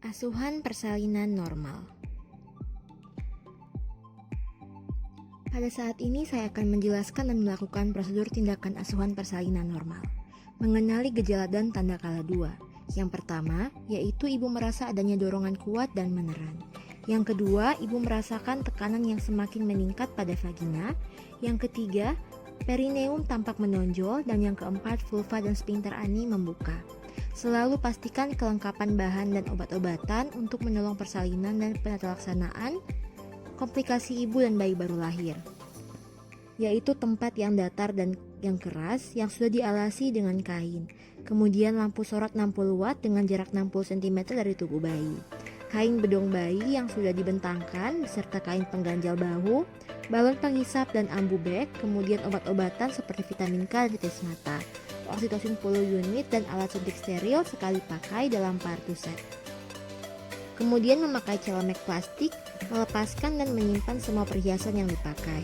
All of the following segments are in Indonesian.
Asuhan persalinan normal. Pada saat ini saya akan menjelaskan dan melakukan prosedur tindakan asuhan persalinan normal. Mengenali gejala dan tanda kala 2. Yang pertama, yaitu ibu merasa adanya dorongan kuat dan meneran. Yang kedua, ibu merasakan tekanan yang semakin meningkat pada vagina. Yang ketiga, perineum tampak menonjol. Dan yang keempat, vulva dan sphincter ani membuka. Selalu pastikan kelengkapan bahan dan obat-obatan untuk menolong persalinan dan penatalaksanaan komplikasi ibu dan bayi baru lahir, yaitu tempat yang datar dan yang keras yang sudah dialasi dengan kain. Kemudian lampu sorot 60 watt dengan jarak 60 cm dari tubuh bayi. Kain bedong bayi yang sudah dibentangkan beserta kain pengganjal bahu, balon penghisap dan ambu bag, kemudian obat-obatan seperti vitamin K dan tetes mata, oksitosin 10 unit dan alat suntik steril sekali pakai dalam partu set. Kemudian memakai celemek plastik, melepaskan dan menyimpan semua perhiasan yang dipakai.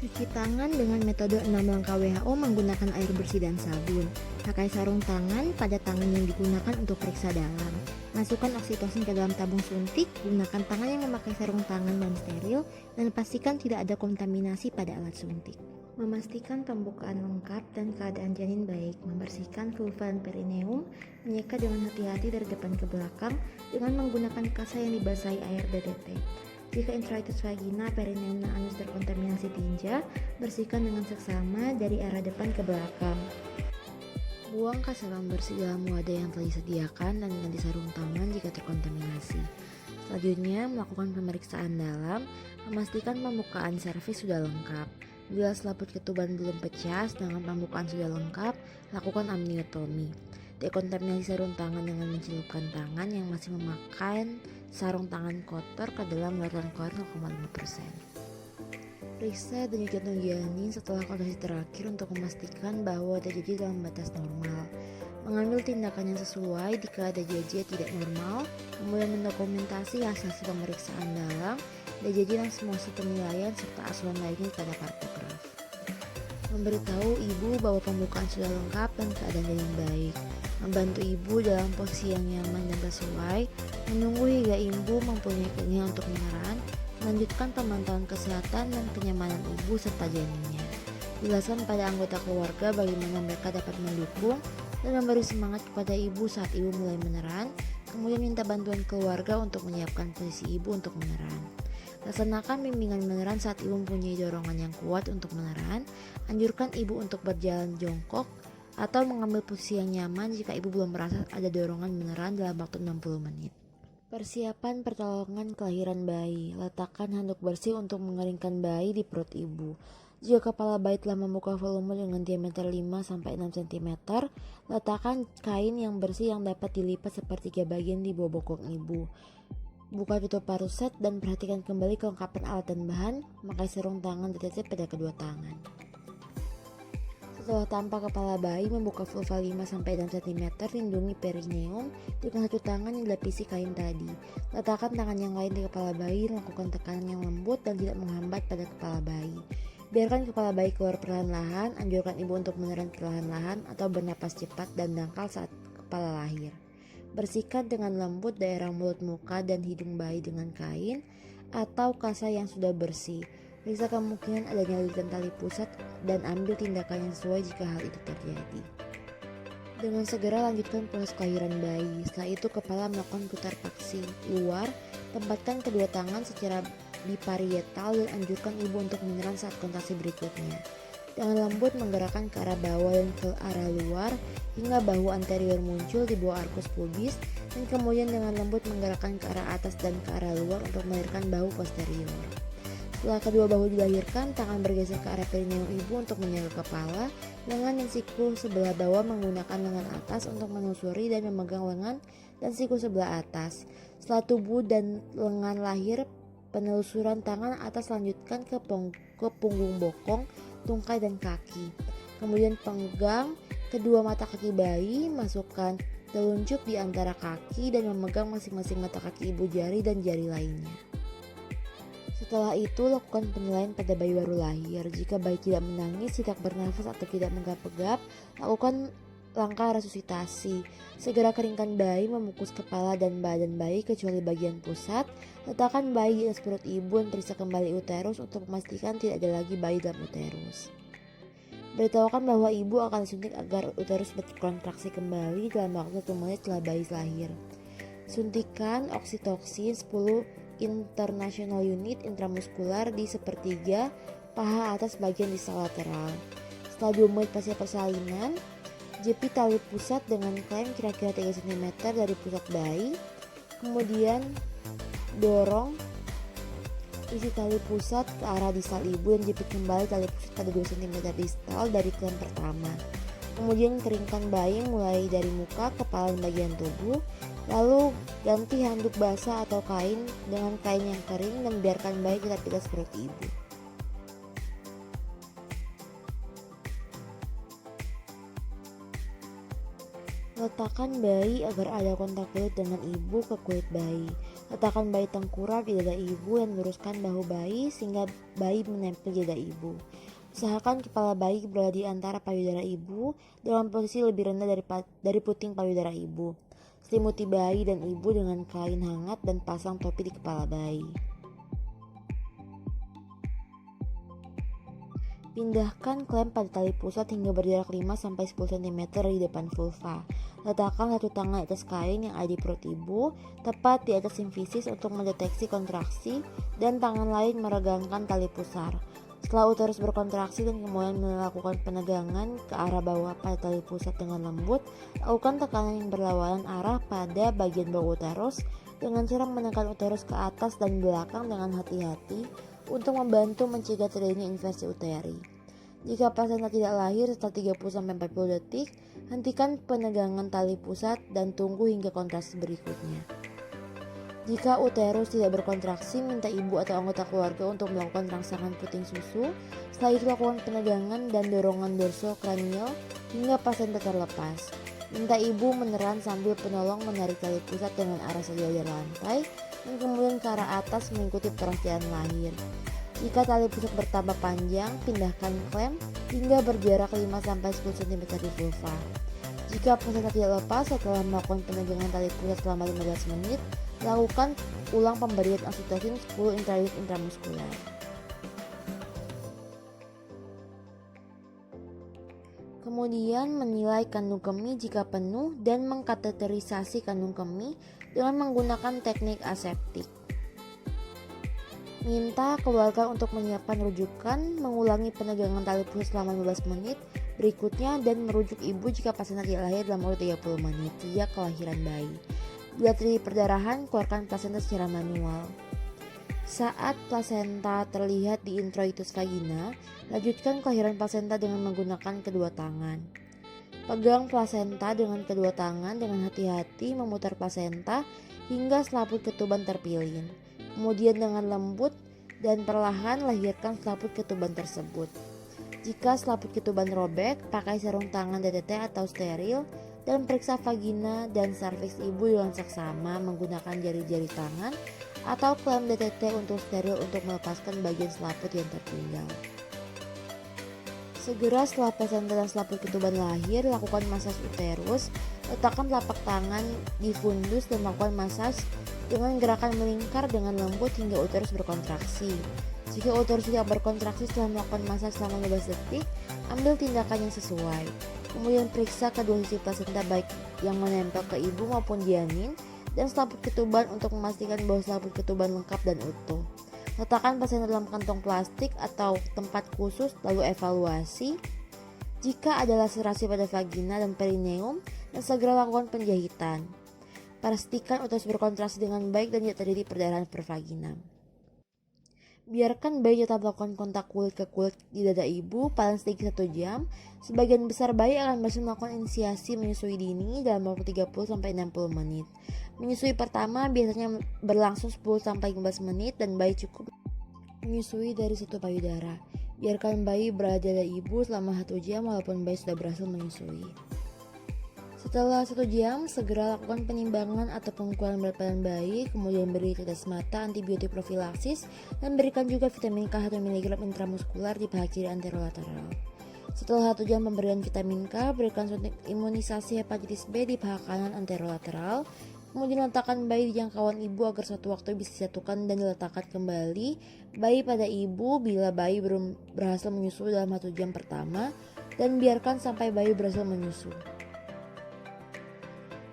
Cuci tangan dengan metode 6 langkah WHO menggunakan air bersih dan sabun. Pakai sarung tangan pada tangan yang digunakan untuk periksa dalam. Masukkan oksitosin ke dalam tabung suntik, gunakan tangan yang memakai sarung tangan dan steril, dan pastikan tidak ada kontaminasi pada alat suntik. Memastikan pembukaan lengkap dan keadaan janin baik, membersihkan vulva dan perineum, menyekat dengan hati-hati dari depan ke belakang dengan menggunakan kasa yang dibasahi air DDT. Jika intraitus vagina, perineum, dan anus terkontaminasi tinja, bersihkan dengan seksama dari arah depan ke belakang. Buang kasa yang bersih dalam wadah yang telah disediakan dan ganti sarung tangan jika terkontaminasi. Selanjutnya, melakukan pemeriksaan dalam, memastikan pembukaan servis sudah lengkap. Bila selaput ketuban belum pecah, sedangkan pembukaan sudah lengkap, lakukan amniotomi. Dekontaminasi sarung tangan dengan mencelupkan tangan yang masih memakai sarung tangan kotor ke dalam larutan klorin 0,5%. Periksa denyut jantung janin setelah kontrasi terakhir untuk memastikan bahwa DJJ dalam batas normal. Mengambil tindakan yang sesuai jika DJJ tidak normal, kemudian mendokumentasi hasil pemeriksaan dalam, DJJ dan semua penilaian serta asuhan lainnya pada kartograf. Memberitahu ibu bahwa pembukaan sudah lengkap dan keadaan janin baik. Membantu ibu dalam posisi yang nyaman dan sesuai. Menunggu hingga ibu mempunyai keinginan untuk meneran. Melanjutkan pemantauan kesehatan dan kenyamanan ibu serta janinnya. Jelaskan pada anggota keluarga bagaimana mereka dapat mendukung dan memberi semangat kepada ibu saat ibu mulai meneran. Kemudian minta bantuan keluarga untuk menyiapkan posisi ibu untuk meneran. Laksanakan bimbingan meneran saat ibu mempunyai dorongan yang kuat untuk meneran. Anjurkan ibu untuk berjalan jongkok atau mengambil posisi yang nyaman jika ibu belum merasa ada dorongan meneran dalam waktu 60 menit. Persiapan pertolongan kelahiran bayi. Letakkan handuk bersih untuk mengeringkan bayi di perut ibu. Jika kepala bayi telah membuka volume dengan diameter 5-6 cm, letakkan kain yang bersih yang dapat dilipat sepertiga bagian di bawah bokong ibu. Buka tutup parut set dan perhatikan kembali kelengkapan alat dan bahan. Pakai sarung tangan DTT pada kedua tangan. Setelah tampak kepala bayi, membuka vulva 5-6 cm, lindungi perineum dengan satu tangan yang dilapisi kain tadi. Letakkan tangan yang lain di kepala bayi, lakukan tekanan yang lembut dan tidak menghambat pada kepala bayi. Biarkan kepala bayi keluar perlahan-lahan, anjurkan ibu untuk meneran perlahan-lahan atau bernapas cepat dan dangkal saat kepala lahir. Bersihkan dengan lembut daerah mulut, muka, dan hidung bayi dengan kain atau kasa yang sudah bersih. Periksa kemungkinan adanya lilitan tali pusat dan ambil tindakan yang sesuai jika hal itu terjadi. Dengan segera lanjutkan proses kelahiran bayi. Setelah itu kepala melakukan putar paksi luar. Tempatkan kedua tangan secara biparietal dan anjurkan ibu untuk meneran saat kontraksi berikutnya. Dengan lembut menggerakkan ke arah bawah dan ke arah luar hingga bahu anterior muncul di bawah arkus pubis, dan kemudian dengan lembut menggerakkan ke arah atas dan ke arah luar untuk melahirkan bahu posterior. Setelah kedua bahu dilahirkan, tangan bergeser ke arah perineum ibu untuk menjaga kepala. Lengan dan siku sebelah bawah menggunakan lengan atas untuk menelusuri dan memegang lengan dan siku sebelah atas. Setelah tubuh dan lengan lahir, penelusuran tangan atas lanjutkan ke punggung bokong, tungkai dan kaki. Kemudian pegang kedua mata kaki bayi, masukkan telunjuk di antara kaki dan memegang masing-masing mata kaki ibu jari dan jari lainnya. Setelah itu lakukan penilaian pada bayi baru lahir. Jika bayi tidak menangis, tidak bernafas atau tidak menggap-gap, lakukan Langkah resusitasi. Segera keringkan bayi, membungkus kepala dan badan bayi kecuali bagian pusat. Letakkan bayi di atas perut ibu dan periksa kembali uterus untuk memastikan tidak ada lagi bayi dalam uterus. Beritahukan bahwa ibu akan disuntik agar uterus berkontraksi kembali dalam waktu 1 menit setelah bayi lahir. Suntikan oksitoksin 10 international unit intramuskular di sepertiga paha atas bagian distal lateral. Setelah 2 menit pasca persalinan, jepit tali pusat dengan klem kira-kira 3 cm dari pusat bayi. Kemudian dorong isi tali pusat ke arah distal ibu dan jepit kembali tali pusat pada 2 cm distal dari klem pertama. Kemudian keringkan bayi mulai dari muka, kepala, dan bagian tubuh. Lalu ganti handuk basah atau kain dengan kain yang kering dan biarkan bayi tetap di atas perut ibu. Letakkan bayi agar ada kontak kulit dengan ibu ke kulit bayi. Letakkan bayi tengkurap di dada ibu dan luruskan bahu bayi sehingga bayi menempel di dada ibu. Usahakan kepala bayi berada di antara payudara ibu dalam posisi lebih rendah dari puting payudara ibu. Selimuti bayi dan ibu dengan kain hangat dan pasang topi di kepala bayi. Pindahkan klem pada tali pusat hingga berjarak 5-10 cm dari depan vulva. Letakkan satu tangan di atas kain yang ada di perut ibu, tepat di atas simfisis untuk mendeteksi kontraksi, dan tangan lain meregangkan tali pusar. Setelah uterus berkontraksi dan kemudian melakukan penegangan ke arah bawah pada tali pusat dengan lembut, lakukan tekanan yang berlawanan arah pada bagian bawah uterus dengan cara menekan uterus ke atas dan belakang dengan hati-hati untuk membantu mencegah terjadinya inversi uteri. Jika plasenta tidak lahir setelah 30-40 detik, hentikan penegangan tali pusat dan tunggu hingga kontraksi berikutnya. Jika uterus tidak berkontraksi, minta ibu atau anggota keluarga untuk melakukan rangsangan puting susu. Setelah itu lakukan penegangan dan dorongan dorsokranial hingga plasenta terlepas. Minta ibu meneran sambil penolong menarik tali pusat dengan arah sejajar lantai dan kemudian ke arah atas mengikuti proses jalan lahir. Jika tali pusat bertambah panjang, pindahkan klem hingga berjarak 5-10 cm di vulva. Jika plasenta tidak lepas setelah melakukan penegangan tali pusat selama 15 menit, lakukan ulang pemberian oksitosin 10 intraunit intramuskular. Kemudian menilai kandung kemih jika penuh dan mengkateterisasi kandung kemih dengan menggunakan teknik aseptik. Minta keluarga untuk menyiapkan rujukan, mengulangi penegangan tali pusat selama 15 menit berikutnya dan merujuk ibu jika plasenta tidak lahir dalam waktu 30 menit sejak kelahiran bayi. Bila terjadi perdarahan, keluarkan plasenta secara manual. Saat plasenta terlihat di introitus vagina, lanjutkan kelahiran plasenta dengan menggunakan kedua tangan. Pegang plasenta dengan kedua tangan dengan hati-hati memutar plasenta hingga selaput ketuban terpilin. Kemudian dengan lembut dan perlahan lahirkan selaput ketuban tersebut. Jika selaput ketuban robek, pakai sarung tangan DTT atau steril dan periksa vagina dan serviks ibu dengan seksama menggunakan jari-jari tangan atau klem DTT untuk steril untuk melepaskan bagian selaput yang tertinggal. Segera setelah plasenta dan selaput ketuban lahir, lakukan masas uterus. Letakkan telapak tangan di fundus dan lakukan masas dengan gerakan melingkar dengan lembut hingga uterus berkontraksi. Jika uterus tidak berkontraksi setelah melakukan masas selama 15 detik, ambil tindakan yang sesuai. Kemudian periksa kedua sisi plasenta baik yang menempel ke ibu maupun janin dan selaput ketuban untuk memastikan bahwa selaput ketuban lengkap dan utuh. Letakkan plasenta dalam kantong plastik atau tempat khusus lalu evaluasi. Jika ada laserasi pada vagina dan perineum, dan segera lakukan penjahitan. Pastikan uterus berkontraksi dengan baik dan tidak terjadi perdarahan pervaginam. Biarkan bayi tetap melakukan kontak kulit ke kulit di dada ibu paling sedikit 1 jam. Sebagian besar bayi akan berhasil melakukan inisiasi menyusui dini dalam waktu 30-60 menit. Menyusui pertama biasanya berlangsung 10-15 menit dan bayi cukup menyusui dari 1 payudara. Biarkan bayi berada di dada ibu selama 1 jam walaupun bayi sudah berhasil menyusui. Setelah 1 jam, segera lakukan penimbangan atau pengukuran berat badan bayi, kemudian beri tetes mata antibiotik profilaksis, dan berikan juga vitamin K 1 mg intramuskular di paha kiri anterolateral. Setelah 1 jam pemberian vitamin K, berikan suntik imunisasi hepatitis B di paha kanan anterolateral. Kemudian letakkan bayi di jangkauan ibu agar suatu waktu bisa disatukan dan diletakkan kembali bayi pada ibu bila bayi belum berhasil menyusu dalam 1 jam pertama, dan biarkan sampai bayi berhasil menyusu.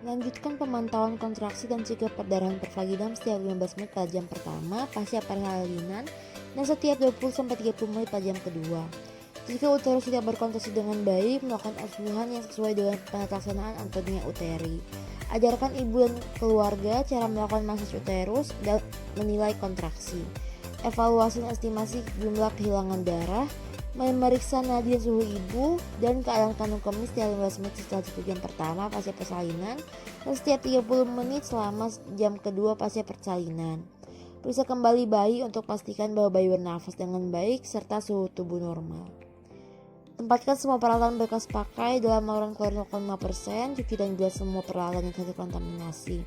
Lanjutkan pemantauan kontraksi dan cegah perdarahan pervaginam setiap 15 menit pada jam pertama pasca persalinan dan setiap 20-30 menit pada jam kedua. Jika uterus tidak berkontraksi dengan baik, melakukan asuhan yang sesuai dengan pelaksanaan anatomi uteri. Ajarkan ibu dan keluarga cara melakukan masaj uterus dan menilai kontraksi. Evaluasi dan estimasi jumlah kehilangan darah, memeriksa nadi dan suhu ibu, dan keadaan kandung kemih setiap 15 menit setelah 1 jam pertama pasca persalinan dan setiap 30 menit selama jam kedua pasca persalinan. Periksa kembali bayi untuk pastikan bahwa bayi bernafas dengan baik serta suhu tubuh normal. Tempatkan semua peralatan bekas pakai dalam mauran klorin 0,5%, cuci dan bilas semua peralatan yang terkontaminasi.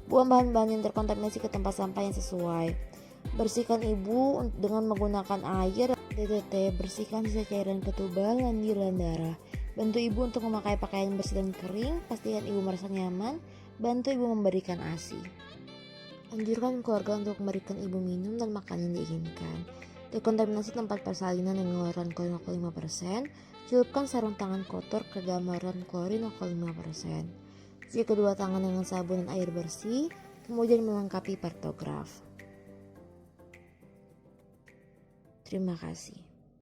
Buang bahan-bahan yang terkontaminasi ke tempat sampah yang sesuai. Bersihkan ibu dengan menggunakan air DTT, bersihkan sisa cairan ketubal, lendir, dan darah. Bantu ibu untuk memakai pakaian bersih dan kering, pastikan ibu merasa nyaman, bantu ibu memberikan ASI. Anjurkan keluarga untuk memberikan ibu minum dan makan yang diinginkan. Dekontaminasi tempat persalinan dengan cairan klorin 0,5%, celupkan sarung tangan kotor ke dalam cairan klorin 0,5%. Cuci kedua tangan dengan sabun dan air bersih, kemudian melengkapi partograf. Terima kasih.